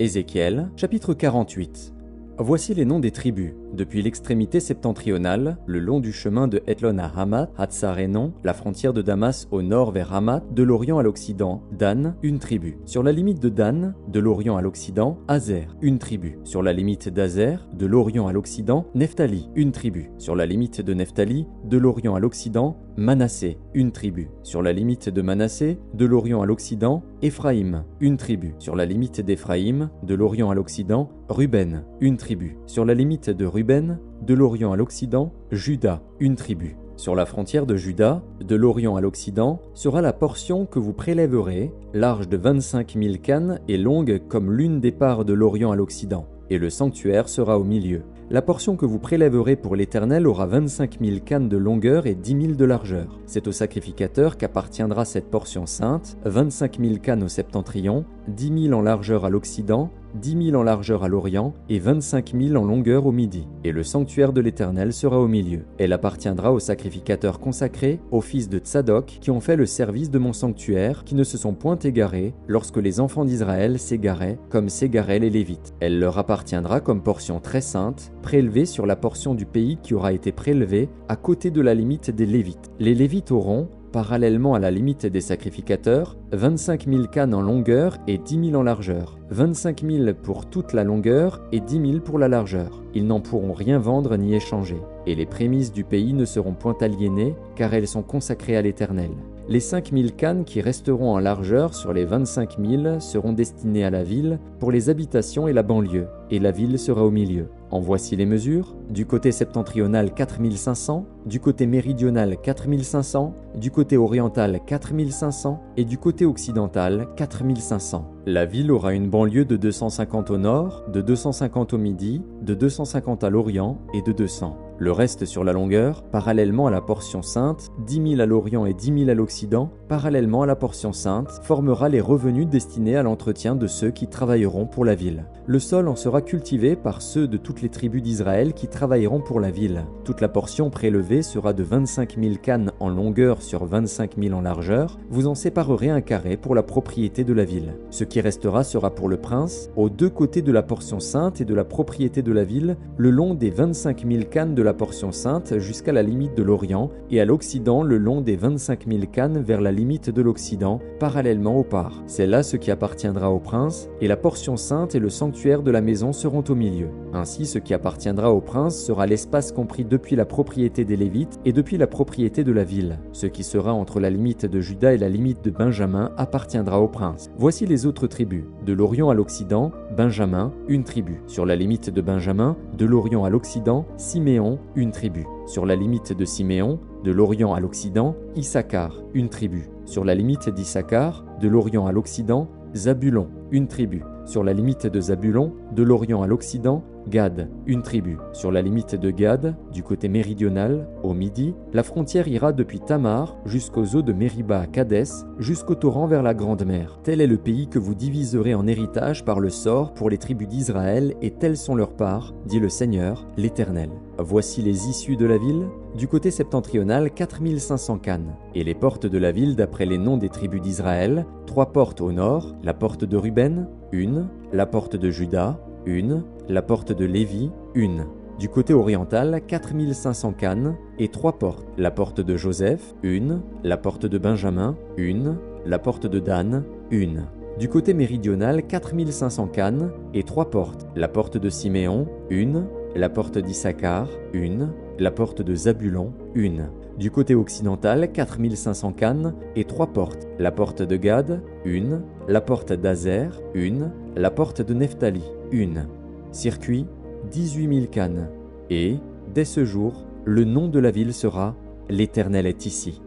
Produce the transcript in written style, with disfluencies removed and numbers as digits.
Ézéchiel, chapitre 48. Voici les noms des tribus. Depuis l'extrémité septentrionale, le long du chemin de Hethlon à Hamath, Hatsarénon, la frontière de Damas au nord vers Hamath, de l'Orient à l'Occident, Dan, une tribu. Sur la limite de Dan, de l'Orient à l'Occident, Azer, une tribu. Sur la limite d'Azer, de l'Orient à l'Occident, Nephtali, une tribu. Sur la limite de Nephtali, de l'Orient à l'Occident, Manassé, une tribu. Sur la limite de Manassé, de l'Orient à l'Occident, Éphraïm, une tribu. Sur la limite d'Éphraïm, de l'Orient à l'Occident, Ruben, une tribu. Sur la limite de Ruben, de l'Orient à l'Occident, Juda, une tribu. Sur la frontière de Juda, de l'Orient à l'Occident, sera la portion que vous prélèverez, large de 25 000 cannes et longue comme l'une des parts de l'Orient à l'Occident. Et le sanctuaire sera au milieu. La portion que vous prélèverez pour l'Éternel aura 25 000 cannes de longueur et 10 000 de largeur. C'est au sacrificateur qu'appartiendra cette portion sainte, 25 000 cannes au septentrion, 10 000 en largeur à l'Occident, 10 000 en largeur à l'Orient et 25 000 en longueur au midi. Et le sanctuaire de l'Éternel sera au milieu. Elle appartiendra aux sacrificateurs consacrés, aux fils de Tsadok, qui ont fait le service de mon sanctuaire, qui ne se sont point égarés lorsque les enfants d'Israël s'égaraient, comme s'égaraient les Lévites. Elle leur appartiendra comme portion très sainte, prélevée sur la portion du pays qui aura été prélevée à côté de la limite des Lévites. Les Lévites auront, parallèlement à la limite des sacrificateurs, 25 000 cannes en longueur et 10 000 en largeur. 25 000 pour toute la longueur et 10 000 pour la largeur. Ils n'en pourront rien vendre ni échanger. Et les prémices du pays ne seront point aliénées, car elles sont consacrées à l'Éternel. Les 5 000 cannes qui resteront en largeur sur les 25 000 seront destinées à la ville, pour les habitations et la banlieue, et la ville sera au milieu. En voici les mesures. Du côté septentrional 4 500, du côté méridional 4 500, du côté oriental 4 500 et du côté occidental 4 500. La ville aura une banlieue de 250 au nord, de 250 au midi, de 250 à l'orient et de 200. Le reste sur la longueur, parallèlement à la portion sainte, 10 000 à l'orient et 10 000 à l'occident, parallèlement à la portion sainte, formera les revenus destinés à l'entretien de ceux qui travailleront pour la ville. Le sol en sera cultivé par ceux de toutes les tribus d'Israël qui travailleront pour la ville. Toute la portion prélevée sera de 25 000 cannes en longueur sur 25 000 en largeur. Vous en séparerez un carré pour la propriété de la ville. Ce qui restera sera pour le prince, aux deux côtés de la portion sainte et de la propriété de la ville, le long des 25 000 cannes de la portion sainte jusqu'à la limite de l'Orient, et à l'Occident le long des 25 000 cannes vers la limite de l'Occident, parallèlement aux parts. C'est là ce qui appartiendra au prince, et la portion sainte et le sanctuaire de la maison seront au milieu. Ainsi, ce qui appartiendra au prince sera l'espace compris depuis la propriété des Lévites et depuis la propriété de la ville. Ce qui sera entre la limite de Juda et la limite de Benjamin appartiendra au prince. Voici les autres tribus. De l'Orient à l'Occident, Benjamin, une tribu. Sur la limite de Benjamin, de l'Orient à l'Occident, Siméon, une tribu. Sur la limite de Siméon, de l'Orient à l'Occident, Issachar, une tribu. Sur la limite d'Issachar, de l'Orient à l'Occident, Zabulon, une tribu. Sur la limite de Zabulon, de l'Orient à l'Occident, Gad, une tribu. Sur la limite de Gad, du côté méridional, au midi, la frontière ira depuis Tamar jusqu'aux eaux de Mériba à Kadès, jusqu'au torrent vers la Grande Mer. Tel est le pays que vous diviserez en héritage par le sort pour les tribus d'Israël, et telles sont leurs parts, dit le Seigneur, l'Éternel. Voici les issues de la ville. Du côté septentrional, 4 500 cannes. Et les portes de la ville d'après les noms des tribus d'Israël, 3 portes au nord, la porte de Ruben, une, la porte de Juda, une, la porte de Lévi, une. Du côté oriental, 4 500 cannes et 3 portes. La porte de Joseph, une, la porte de Benjamin, une, la porte de Dan, une. Du côté méridional, 4 500 cannes et 3 portes. La porte de Siméon, une, la porte d'Issachar, une, la porte de Zabulon, une. Du côté occidental, 4 500 cannes et 3 portes. La porte de Gad, une, la porte d'Azer, une, la porte de Nephtali, une. Circuit, 18 000 cannes. Et, dès ce jour, le nom de la ville sera « L'Éternel est ici ».